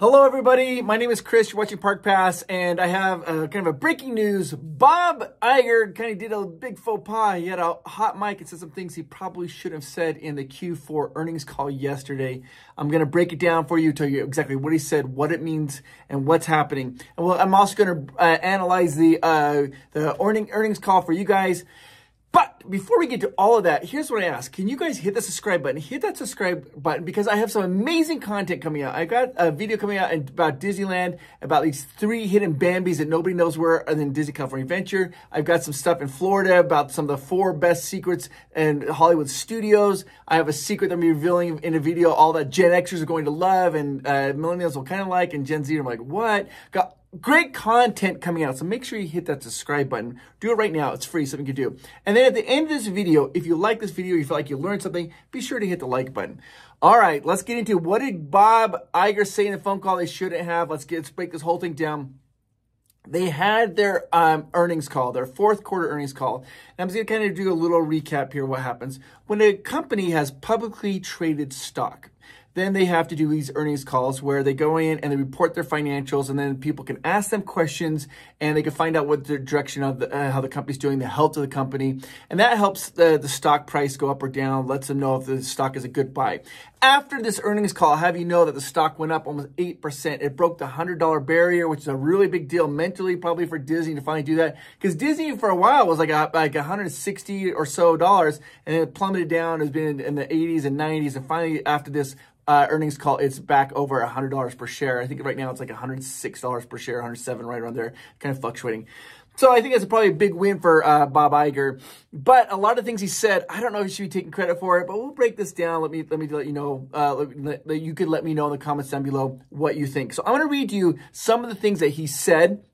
Hello, everybody. My name is Chris. You're watching Park Pass, and I have kind of a breaking news. Bob Iger kind of did a big faux pas. He had a hot mic and said some things he probably shouldn't have said in the Q4 earnings call yesterday. I'm going to break it down for you, tell you exactly what he said, what it means, and what's happening. And I'm also going to analyze the earnings call for you guys. But before we get to all of that, here's what I ask. Can you guys hit the subscribe button? Hit that subscribe button because I have some amazing content coming out. I got a video coming out about Disneyland, about these 3 hidden Bambis that nobody knows where other than Disney California Adventure. I've got some stuff in Florida about some of the 4 best secrets in Hollywood studios. I have a secret that I'm revealing in a video all that Gen Xers are going to love and millennials will kind of like, and Gen Z are like, what? Got great content coming out, so make sure you hit that subscribe button. Do it right now. It's free, something you can do. And then at the end of this video, if you like this video, you feel like you learned something, be sure to hit the like button. All right, let's get into what did Bob Iger say in the phone call they shouldn't have. Let's break this whole thing down. They had their earnings call, their fourth quarter earnings call. And I'm just going to kind of do a little recap here what happens. When a company has publicly traded stock, then they have to do these earnings calls where they go in and they report their financials, and then people can ask them questions and they can find out what the direction of how the company's doing, the health of the company. And that helps the stock price go up or down, lets them know if the stock is a good buy. After this earnings call, I'll have you know that the stock went up almost 8%. It broke the $100 barrier, which is a really big deal mentally probably for Disney to finally do that. Because Disney for a while was like $160 or so, and it plummeted down. It's been in the 80s and 90s. And finally, after this earnings call, it's back over $100 per share. I think right now it's like $106 per share, 107 right around there, kind of fluctuating. So I think that's probably a big win for Bob Iger. But a lot of things he said, I don't know if he should be taking credit for it, but we'll break this down. Let me let you know. You could let me know in the comments down below what you think. So I'm going to read you some of the things that he said.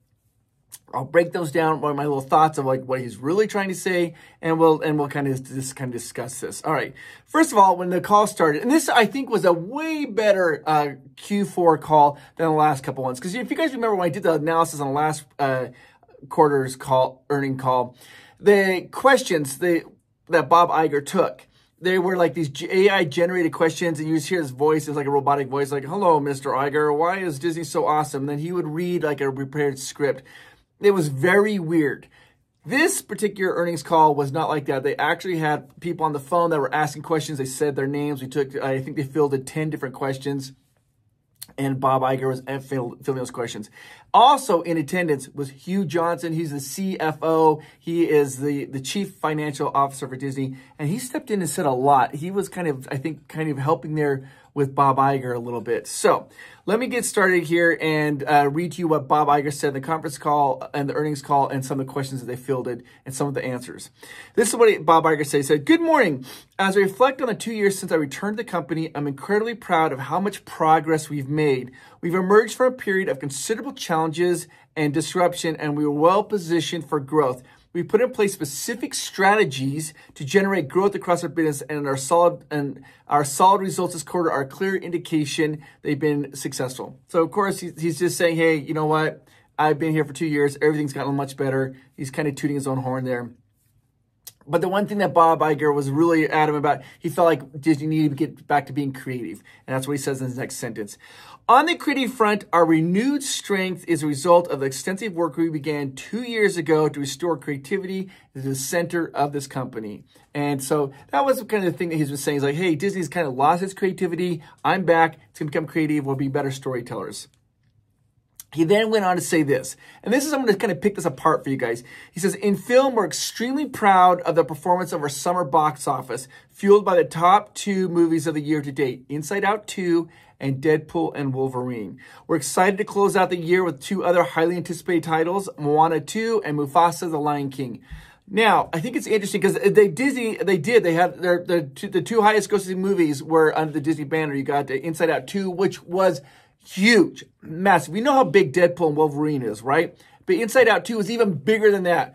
I'll break those down, my little thoughts of like what he's really trying to say, and we'll kind of discuss this. All right. First of all, when the call started, and this I think was a way better Q4 call than the last couple ones, because if you guys remember when I did the analysis on the last quarter's earning call, the questions that Bob Iger took, they were like these AI generated questions, and you just hear his voice. It's like a robotic voice, like, "Hello, Mr. Iger. Why is Disney so awesome?" And then he would read like a prepared script. It was very weird. This particular earnings call was not like that. They actually had people on the phone that were asking questions. They said their names. I think they fielded 10 different questions, and Bob Iger was filling those questions. Also in attendance was Hugh Johnson. He's the CFO. He is the chief financial officer for Disney, and he stepped in and said a lot. He was kind of helping there with Bob Iger a little bit. So let me get started here and read to you what Bob Iger said in the conference call and the earnings call and some of the questions that they fielded and some of the answers. This is what Bob Iger said. He said, "Good morning. As I reflect on the 2 years since I returned to the company, I'm incredibly proud of how much progress we've made. We've emerged from a period of considerable challenges and disruption, and we were well positioned for growth. We put in place specific strategies to generate growth across our business, and our solid results this quarter are a clear indication they've been successful." So of course he's just saying, hey, you know what? I've been here for 2 years. Everything's gotten much better. He's kind of tooting his own horn there. But the one thing that Bob Iger was really adamant about, he felt like Disney needed to get back to being creative. And that's what he says in his next sentence. "On the creative front, our renewed strength is a result of the extensive work we began 2 years ago to restore creativity to the center of this company." And so that was kind of the thing that he was saying. He's like, hey, Disney's kind of lost its creativity. I'm back. It's going to become creative. We'll be better storytellers. He then went on to say this, and this is, I'm going to kind of pick this apart for you guys. He says, "In film, we're extremely proud of the performance of our summer box office, fueled by the top 2 movies of the year to date, Inside Out 2 and Deadpool and Wolverine. We're excited to close out the year with 2 other highly anticipated titles, Moana 2 and Mufasa the Lion King." Now, I think it's interesting because they had the 2 highest grossing movies were under the Disney banner. You got the Inside Out 2, which was huge, massive. We know how big Deadpool and Wolverine is, right? But Inside Out 2 is even bigger than that.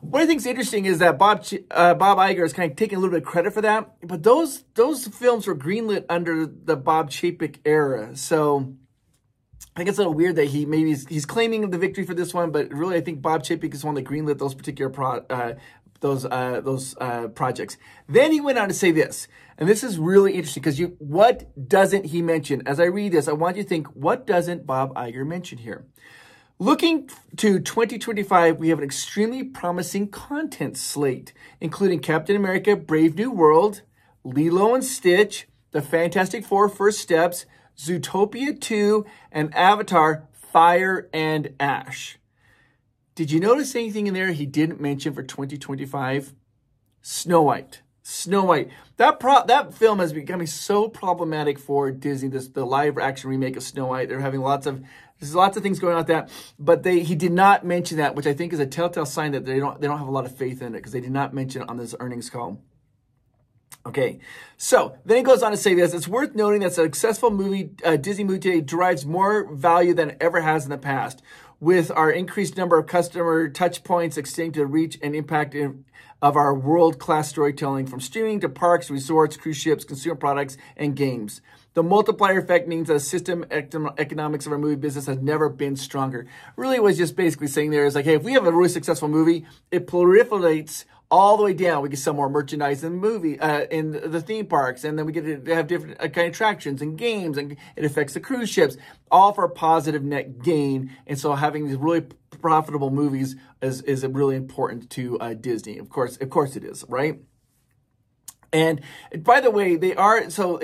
What I think is interesting is that Bob Iger is kind of taking a little bit of credit for that. But those films were greenlit under the Bob Chapek era. So I think it's a little weird that he's claiming the victory for this one. But really, I think Bob Chapek is one that greenlit those particular projects. Then he went on to say this, and this is really interesting because what doesn't he mention? As I read this, I want you to think, what doesn't Bob Iger mention here? Looking to 2025, we have an extremely promising content slate, including Captain America: Brave New World, Lilo and Stitch, The Fantastic Four: First Steps, Zootopia 2, and Avatar: Fire and Ash. Did you notice anything in there he didn't mention for 2025? Snow White. Snow White. That film is becoming so problematic for Disney, the live action remake of Snow White. They're having there's lots of things going on with that, but he did not mention that, which I think is a telltale sign that they don't have a lot of faith in it, because they did not mention it on this earnings call. Okay, so then he goes on to say this: it's worth noting that a successful Disney movie today derives more value than it ever has in the past, with our increased number of customer touch points extending to the reach and impact of our world-class storytelling, from streaming to parks, resorts, cruise ships, consumer products, and games. The multiplier effect means that the system economics of our movie business has never been stronger. Really was just basically saying there is like, hey, if we have a really successful movie, it proliferates all the way down. We can sell more merchandise in the movie, in the theme parks, and then we get to have different kind of attractions and games, and it affects the cruise ships, all for a positive net gain. And so having these really profitable movies is really important to Disney. Of course it is, right? And by the way, they also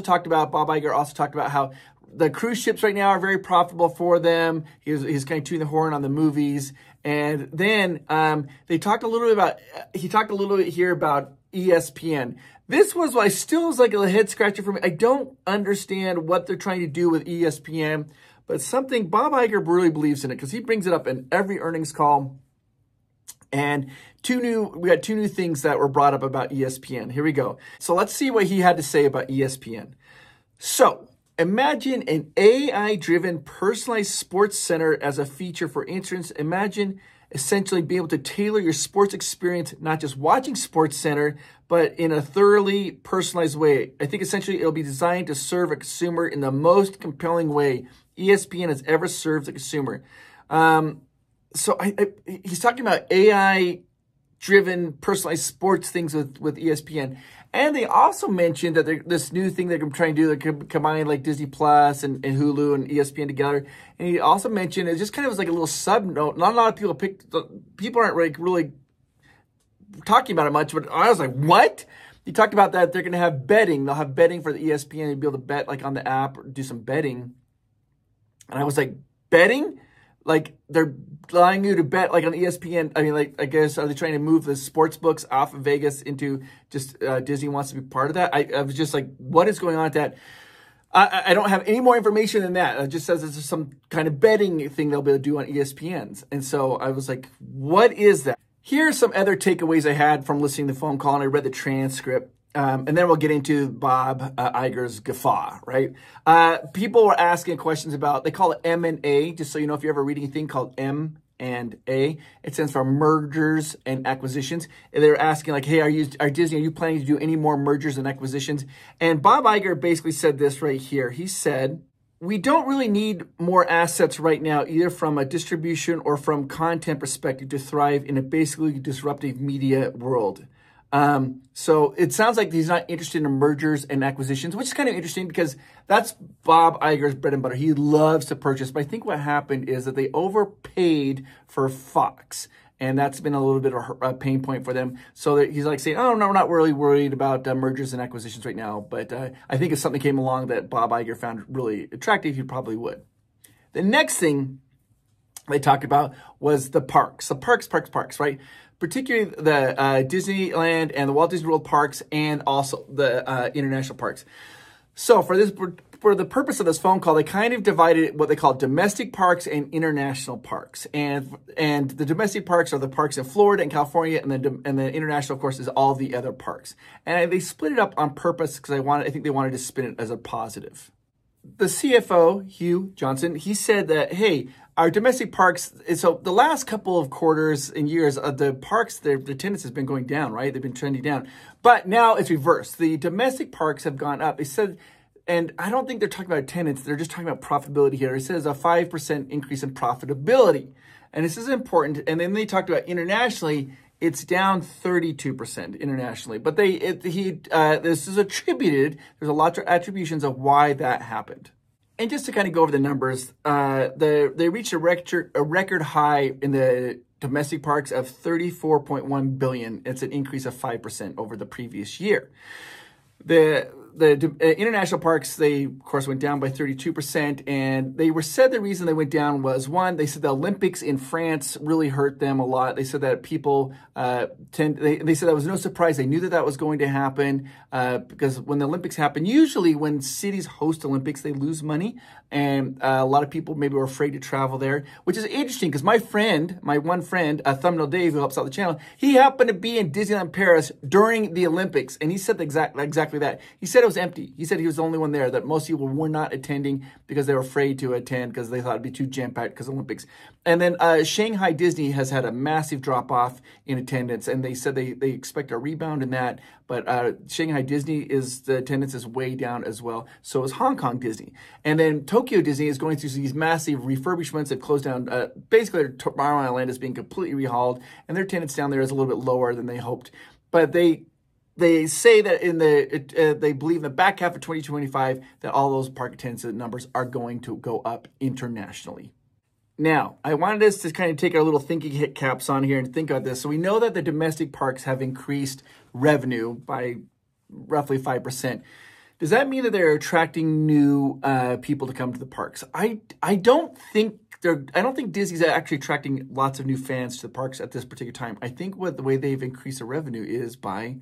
talked about, Bob Iger also talked about how the cruise ships right now are very profitable for them. He's kind of tooting the horn on the movies. And then he talked a little bit here about ESPN. This was why still is like a head scratcher for me. I don't understand what they're trying to do with ESPN, but something Bob Iger really believes in it, because he brings it up in every earnings call. And we got two new things that were brought up about ESPN. Here we go. So let's see what he had to say about ESPN. So imagine an AI-driven personalized sports center as a feature for insurance. Imagine essentially being able to tailor your sports experience, not just watching Sports Center, but in a thoroughly personalized way. I think essentially it'll be designed to serve a consumer in the most compelling way ESPN has ever served the consumer. So he's talking about AI-driven personalized sports things with ESPN. And they also mentioned that this new thing they're trying to do, that could combine like Disney Plus and Hulu and ESPN together. And he also mentioned, it just kind of was like a little sub note. Not a lot of people aren't really talking about it much, but I was like, what? He talked about that they're going to have betting. They'll have betting for the ESPN. You'll be able to bet like on the app or do some betting. And I was like, betting? Like they're allowing you to bet like on ESPN. I mean, like, I guess, are they trying to move the sports books off of Vegas into just Disney wants to be part of that? I was just like, what is going on with that? I don't have any more information than that. It just says it's some kind of betting thing they'll be able to do on ESPNs. And so I was like, what is that? Here's some other takeaways I had from listening to the phone call, and I read the transcript. And then we'll get into Bob Iger's guffaw, right? People were asking questions about, they call it M&A, just so you know, if you're ever reading a thing called M&A, it stands for mergers and acquisitions. And they're asking like, hey, are Disney, are you planning to do any more mergers and acquisitions? And Bob Iger basically said this right here. He said, we don't really need more assets right now, either from a distribution or from content perspective, to thrive in a basically disruptive media world. So it sounds like he's not interested in mergers and acquisitions, which is kind of interesting because that's Bob Iger's bread and butter. He loves to purchase. But I think what happened is that they overpaid for Fox, and that's been a little bit of a pain point for them. So that he's like saying, oh, no, we're not really worried about mergers and acquisitions right now. But I think if something came along that Bob Iger found really attractive, he probably would. The next thing they talked about was the parks. The parks, right? Particularly the Disneyland and the Walt Disney World parks, and also the international parks. So for the purpose of this phone call, they kind of divided what they call domestic parks and international parks. And the domestic parks are the parks in Florida and California, and the international, of course, is all the other parks. And they split it up on purpose because I think they wanted to spin it as a positive. The CFO, Hugh Johnson, he said that, hey, our domestic parks, so the last couple of quarters and years, the parks, the attendance has been going down, right? They've been trending down. But now it's reversed. The domestic parks have gone up. They said, and I don't think they're talking about attendance. They're just talking about profitability here. It says a 5% increase in profitability. And this is important. And then they talked about internationally, it's down 32% internationally. But this is attributed, there's a lot of attributions of why that happened. And just to kind of go over the numbers, they reached a record high in the domestic parks of 34.1 billion. It's an increase of 5% over the previous year. The international parks, they of course went down by 32%, and they said the reason they went down was, one, they said the Olympics in France really hurt them a lot. They said that people they said that was no surprise. They knew that was going to happen because when the Olympics happen, usually when cities host Olympics, they lose money, and a lot of people maybe were afraid to travel there, which is interesting because my one friend, Thumbnail Dave, who helps out the channel, he happened to be in Disneyland Paris during the Olympics, and he said exactly that. He said it was empty. He said he was the only one there, that most people were not attending because they were afraid to attend because they thought it'd be too jam-packed because of Olympics. And then Shanghai Disney has had a massive drop-off in attendance, and they said they expect a rebound in that. But Shanghai Disney, the attendance is way down as well. So is Hong Kong Disney. And then Tokyo Disney is going through these massive refurbishments. They've closed down, basically their Tomorrowland Land is being completely rehauled, and their attendance down there is a little bit lower than they hoped. But they say that they believe in the back half of 2025 that all those park attendance numbers are going to go up internationally. Now, I wanted us to kind of take our little thinking hit caps on here and think about this. So we know that the domestic parks have increased revenue by roughly 5%. Does that mean that they're attracting new people to come to the parks? I don't think Disney's actually attracting lots of new fans to the parks at this particular time. I think the way they've increased their revenue is by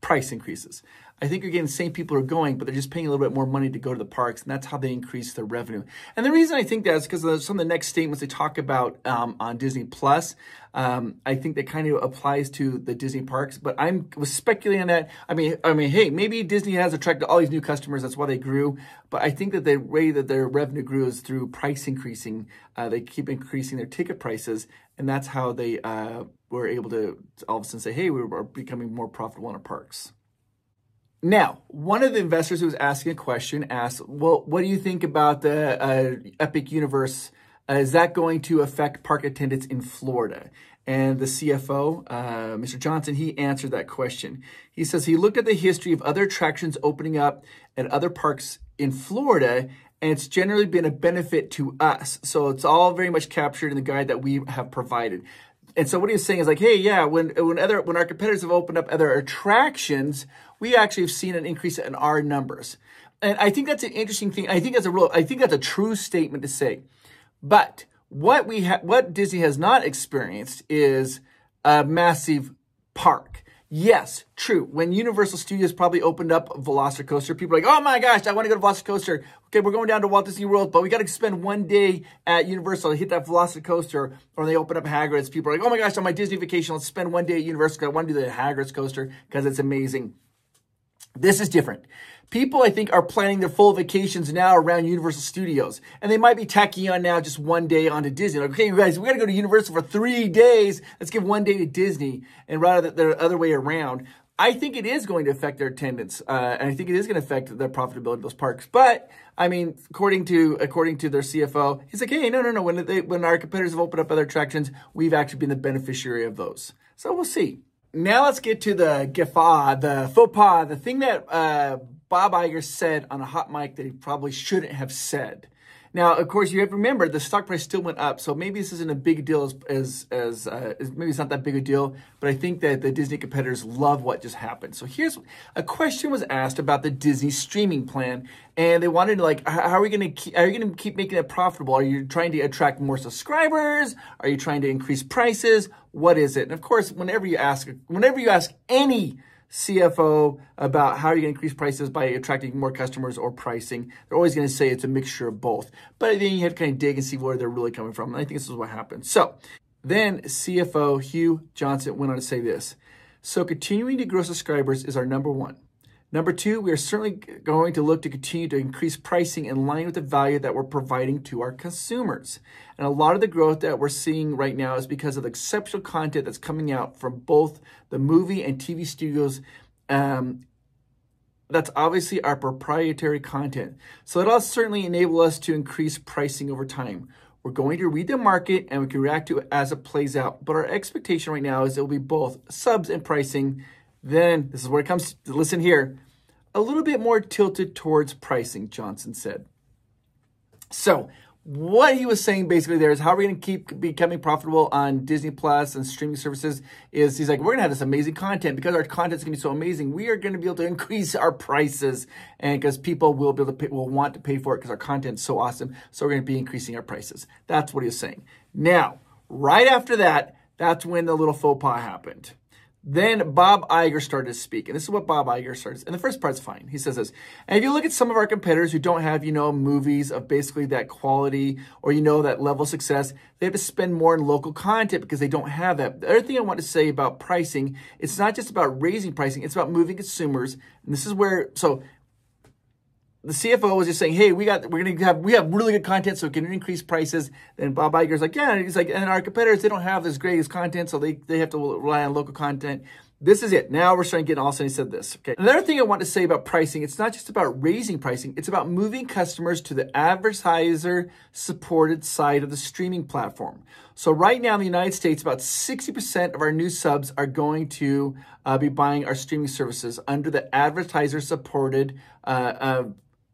price increases. I think you're getting the same people who are going, but they're just paying a little bit more money to go to the parks, and that's how they increase their revenue. And the reason I think that is because of some of the next statements they talk about on Disney Plus. I think that kind of applies to the Disney parks, but I was speculating on that. I mean, hey, maybe Disney has attracted all these new customers. That's why they grew. But I think that the way that their revenue grew is through price increasing. They keep increasing their ticket prices, and that's how they were able to all of a sudden say, hey, we're becoming more profitable in our parks. Now, one of the investors who was asking a question asked, well, what do you think about the Epic Universe? Is that going to affect park attendance in Florida? And the CFO, Mr. Johnson, he answered that question. He says he looked at the history of other attractions opening up at other parks in Florida, and it's generally been a benefit to us. So it's all very much captured in the guide that we have provided. And so what he was saying is like, hey, yeah, when our competitors have opened up other attractions, we actually have seen an increase in our numbers. And I think that's an interesting thing. I think that's a true statement to say. But what Disney has not experienced is a massive park. Yes, true. When Universal Studios probably opened up Velocicoaster, people are like, oh my gosh, I want to go to Velocicoaster. Okay, we're going down to Walt Disney World, but we got to spend one day at Universal to hit that Velocicoaster. Or they open up Hagrid's. People are like, oh my gosh, on my Disney vacation, let's spend one day at Universal because I want to do the Hagrid's coaster because it's amazing. This is different. People, I think, are planning their full vacations now around Universal Studios. And they might be tacking on now just one day onto Disney. Like, okay, you guys, we got to go to Universal for 3 days. Let's give one day to Disney and rather than the other way around. I think it is going to affect their attendance. And I think it is going to affect the profitability of those parks. But, I mean, according to their CFO, he's like, hey, no. When our competitors have opened up other attractions, we've actually been the beneficiary of those. So we'll see. Now let's get to the guffaw, the faux pas, the thing that Bob Iger said on a hot mic that he probably shouldn't have said. Now, of course, you have to remember the stock price still went up, so maybe this isn't a big deal as maybe it's not that big a deal, but I think that the Disney competitors love what just happened. So here's a question was asked about the Disney streaming plan, and they wanted to like, how are we going to keep making it profitable? Are you trying to attract more subscribers? Are you trying to increase prices? What is it? And of course, whenever you ask any CFO about how you're going to increase prices by attracting more customers or pricing, they're always going to say it's a mixture of both. But then you have to kind of dig and see where they're really coming from. And I think this is what happened. So then CFO Hugh Johnson went on to say this. So continuing to grow subscribers is our number one. Number two, we are certainly going to look to continue to increase pricing in line with the value that we're providing to our consumers. And a lot of the growth that we're seeing right now is because of the exceptional content that's coming out from both the movie and TV studios. That's obviously our proprietary content. So it'll certainly enable us to increase pricing over time. We're going to read the market and we can react to it as it plays out. But our expectation right now is it will be both subs and pricing. Then, this is where it comes to, listen here, a little bit more tilted towards pricing, Johnson said. So, what he was saying basically there is how we're going to keep becoming profitable on Disney Plus and streaming services is he's like, we're going to have this amazing content because our content is going to be so amazing. We are going to be able to increase our prices and because people will be able to pay, will want to pay for it because our content is so awesome. So we're going to be increasing our prices. That's what he was saying. Now, right after that, that's when the little faux pas happened. Then Bob Iger started to speak. And this is what Bob Iger started. And the first part's fine. He says this. And if you look at some of our competitors who don't have, movies of basically that quality or, that level of success, they have to spend more in local content because they don't have that. The other thing I want to say about pricing, it's not just about raising pricing. It's about moving consumers. And this is where, so the CFO was just saying, hey, we have really good content, so we can increase prices. Then Bob Iger's like, yeah, he's like, and our competitors, they don't have this greatest content, so they have to rely on local content. This is it. Now we're starting to get all of a sudden he said this. Okay. Another thing I want to say about pricing, it's not just about raising pricing, it's about moving customers to the advertiser-supported side of the streaming platform. So right now in the United States, about 60% of our new subs are going to be buying our streaming services under the advertiser-supported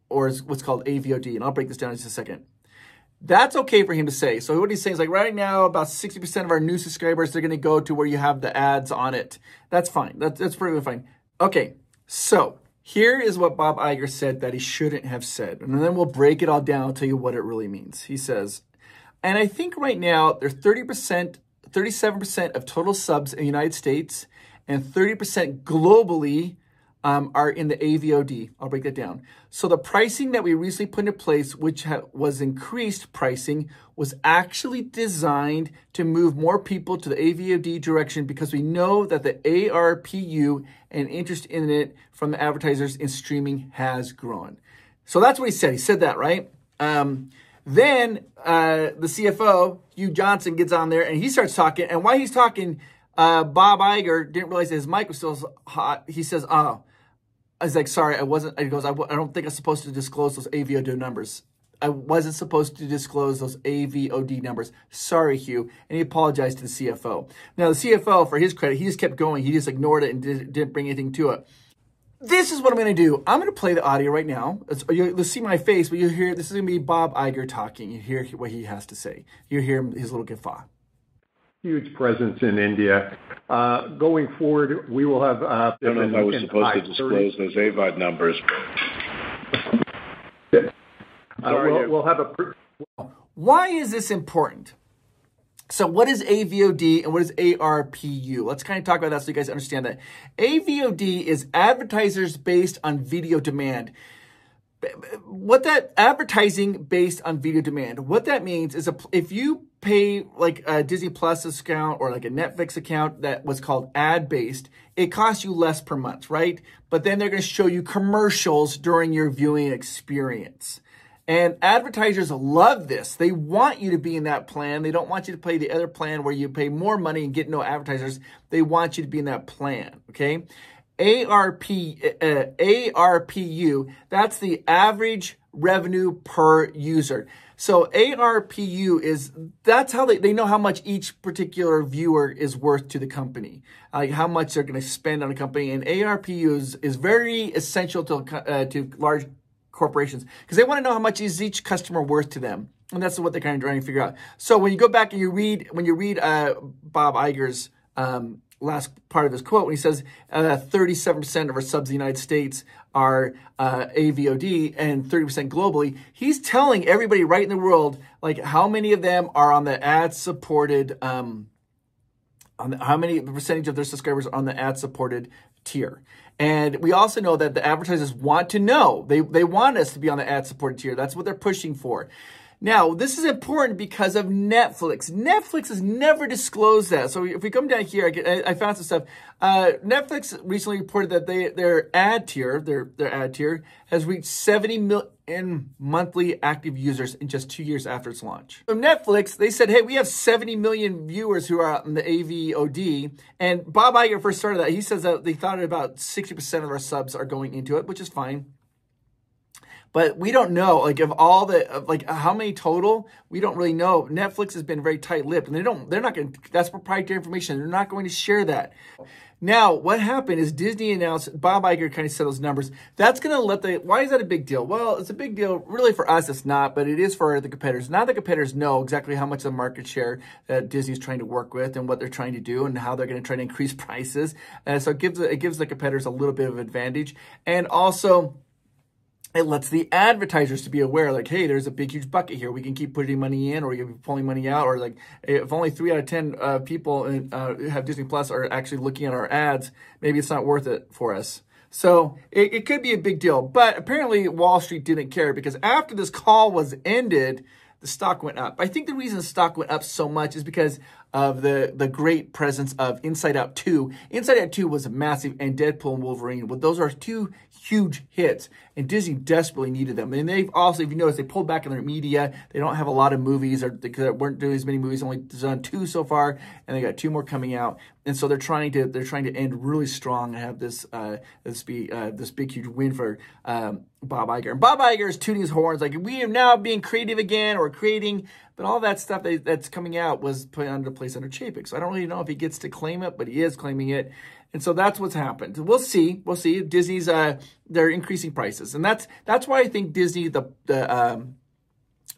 or is what's called AVOD. And I'll break this down in just a second. That's okay for him to say. So what he's saying is like right now, about 60% of our new subscribers, they're going to go to where you have the ads on it. That's fine. That's pretty fine. Okay, so here is what Bob Iger said that he shouldn't have said. And then we'll break it all down and tell you what it really means. He says, and I think right now there's 37% of total subs in the United States and 30% globally are in the AVOD. I'll break that down. So the pricing that we recently put into place, which was increased pricing, was actually designed to move more people to the AVOD direction because we know that the ARPU and interest in it from the advertisers in streaming has grown. So that's what he said. He said that, right? Then the CFO, Hugh Johnson, gets on there and he starts talking. And while he's talking, Bob Iger didn't realize that his mic was still hot. He says, oh, I was like, sorry, I wasn't. He goes, I don't think I'm supposed to disclose those AVOD numbers. I wasn't supposed to disclose those AVOD numbers. Sorry, Hugh. And he apologized to the CFO. Now, the CFO, for his credit, he just kept going. He just ignored it and didn't bring anything to it. This is what I'm going to do. I'm going to play the audio right now. You'll see my face, but you'll hear, this is going to be Bob Iger talking. You hear what he has to say. You hear his little guffaw. Huge presence in India. Going forward, we will have... I don't know if I was supposed to disclose those AVOD numbers. We'll have a... Why is this important? So what is AVOD and what is ARPU? Let's kind of talk about that so you guys understand that. AVOD is advertisers based on video demand. What that advertising based on video demand, what that means is if you pay like a Disney Plus account or like a Netflix account that was called ad-based, it costs you less per month, right? But then they're going to show you commercials during your viewing experience. And advertisers love this. They want you to be in that plan. They don't want you to pay the other plan where you pay more money and get no advertisers. They want you to be in that plan, okay? ARPU, that's the average revenue per user. So ARPU that's how they know how much each particular viewer is worth to the company, like how much they're going to spend on a company. And ARPU is very essential to large corporations because they want to know how much is each customer worth to them. And that's what they're kind of trying to figure out. So when you go back and you read Bob Iger's last part of his quote, when he says 37% of our subs in the United States are AVOD and 30% globally, he's telling everybody right in the world, like how many of them are on the ad-supported, how many percentage of their subscribers are on the ad-supported tier. And we also know that the advertisers want to know. They want us to be on the ad-supported tier. That's what they're pushing for. Now, this is important because of Netflix. Netflix has never disclosed that. So if we come down here, I found some stuff. Netflix recently reported that their ad tier has reached 70 million monthly active users in just 2 years after its launch. From Netflix, they said, hey, we have 70 million viewers who are on the AVOD. And Bob Iger first started that. He says that they thought about 60% of our subs are going into it, which is fine. But we don't know, like, of all the, like, how many total, we don't really know. Netflix has been very tight-lipped, and they're not going to, that's proprietary information. They're not going to share that. Now, what happened is Disney announced, Bob Iger kind of said those numbers. That's going to let why is that a big deal? Well, it's a big deal. Really for us, it's not, but it is for the competitors. Now the competitors know exactly how much of the market share that Disney's trying to work with and what they're trying to do and how they're going to try to increase prices. So it gives the competitors a little bit of advantage. And also, it lets the advertisers to be aware, like, hey, there's a big, huge bucket here. We can keep putting money in, or we can be pulling money out, or like, if only 3 out of 10 people have Disney Plus are actually looking at our ads, maybe it's not worth it for us. So it could be a big deal. But apparently Wall Street didn't care, because after this call was ended, the stock went up. I think the reason the stock went up so much is because of the great presence of Inside Out 2. Inside Out 2 was massive, and Deadpool and Wolverine. Well, those are 2 huge hits, and Disney desperately needed them. And they've also, if you notice, they pulled back on their media. They don't have a lot of movies, or they weren't doing as many movies, only done 2 so far, and they got 2 more coming out. And so they're trying to end really strong and have this big, huge win for Bob Iger. And Bob Iger is tooting his horns like, we are now being creative again, or creating. But all that stuff that's coming out was put under Chapek. So I don't really know if he gets to claim it, but he is claiming it. And so that's what's happened. We'll see. We'll see. Disney's they're increasing prices, and that's why I think Disney if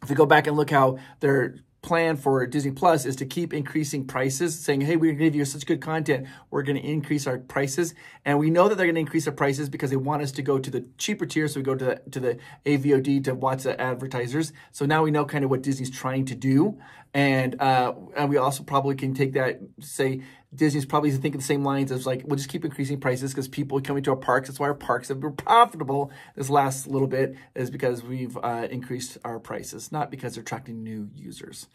we go back and look how their plan for Disney Plus is to keep increasing prices, saying, hey, we're going to give you such good content, we're going to increase our prices. And we know that they're going to increase our prices because they want us to go to the cheaper tier, so we go to the AVOD to watch the advertisers. So now we know kind of what Disney's trying to do. And we also probably can take that, say, Disney's probably thinking the same lines as, like, we'll just keep increasing prices because people are coming to our parks. That's why our parks have been profitable this last little bit, is because we've increased our prices, not because they're attracting new users.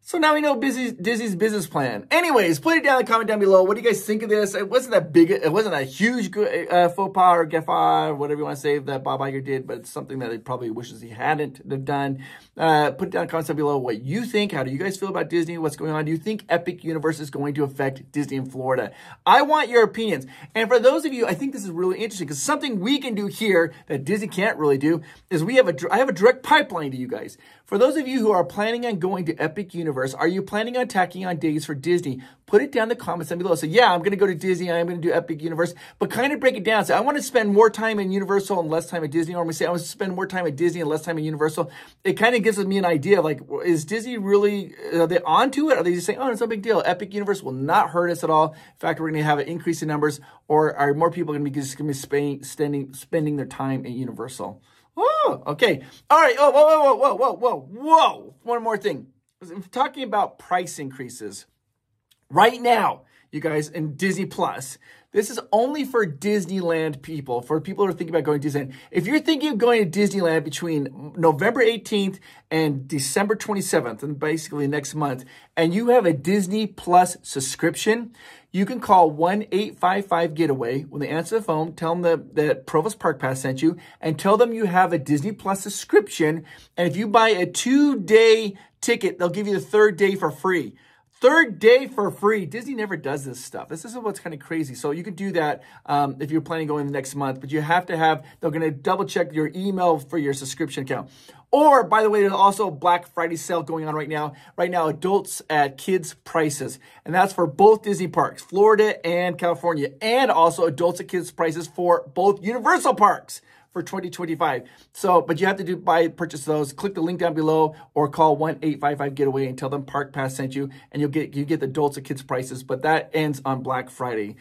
So now we know Disney's business plan. Anyways, put it down in the comment down below. What do you guys think of this? It wasn't that big. It wasn't a huge faux pas or gaffe, or whatever you want to say, that Bob Iger did, but it's something that he probably wishes he hadn't have done. Put it down in the comments down below what you think. How do you guys feel about Disney? What's going on? Do you think Epic Universe is going to affect Disney in Florida? I want your opinions. And for those of you, I think this is really interesting, because something we can do here that Disney can't really do is I have a direct pipeline to you guys. For those of you who are planning on going to Epic Universe, are you planning on tacking on days for Disney? Put it down in the comments down below. So yeah, I'm going to go to Disney. I'm going to do Epic Universe, but kind of break it down. So I want to spend more time in Universal and less time at Disney. Or I'm going to say I want to spend more time at Disney and less time at Universal. It kind of gives me an idea of, like, is Disney really, are they onto it? Are they just saying, oh, it's no big deal. Epic Universe will not hurt us at all. In fact, we're going to have an increase in numbers. Or are more people going to be spending their time at Universal? Oh, okay. All right. Oh, whoa. One more thing. I'm talking about price increases. Right now, you guys, in Disney Plus, this is only for Disneyland people, for people who are thinking about going to Disneyland. If you're thinking of going to Disneyland between November 18th and December 27th, and basically next month, and you have a Disney Plus subscription, you can call 1-855-GETAWAY. When they answer the phone, tell them that Provost Park Pass sent you, and tell them you have a Disney Plus subscription. And if you buy a 2-day ticket, they'll give you the 3rd day for free. 3rd day for free. Disney never does this stuff. This is what's kind of crazy. So you could do that if you're planning on going the next month, but you have to have, they're going to double check your email for your subscription account. Or, by the way, there's also a Black Friday sale going on right now. Right now, adults at kids prices. And that's for both Disney parks, Florida and California. And also adults at kids prices for both Universal parks for 2025. So, but you have to purchase those. Click the link down below or call 1-855-GETAWAY and tell them Park Pass sent you, and you get the adults at kids prices. But that ends on Black Friday.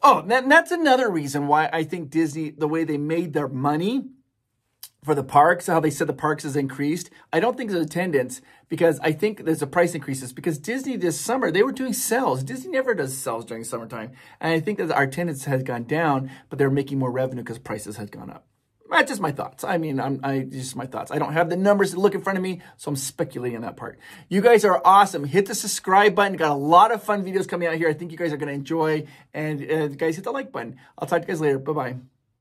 Oh, that's another reason why I think Disney, the way they made their money for the parks, how they said the parks has increased. I don't think there's attendance, because I think there's a price increases, because Disney this summer, they were doing sales. Disney never does sales during summertime. And I think that our attendance has gone down, but they're making more revenue because prices has gone up. That's just my thoughts. I mean, just my thoughts. I don't have the numbers to look in front of me, so I'm speculating on that part. You guys are awesome. Hit the subscribe button. Got a lot of fun videos coming out here. I think you guys are going to enjoy. And guys, hit the like button. I'll talk to you guys later. Bye-bye.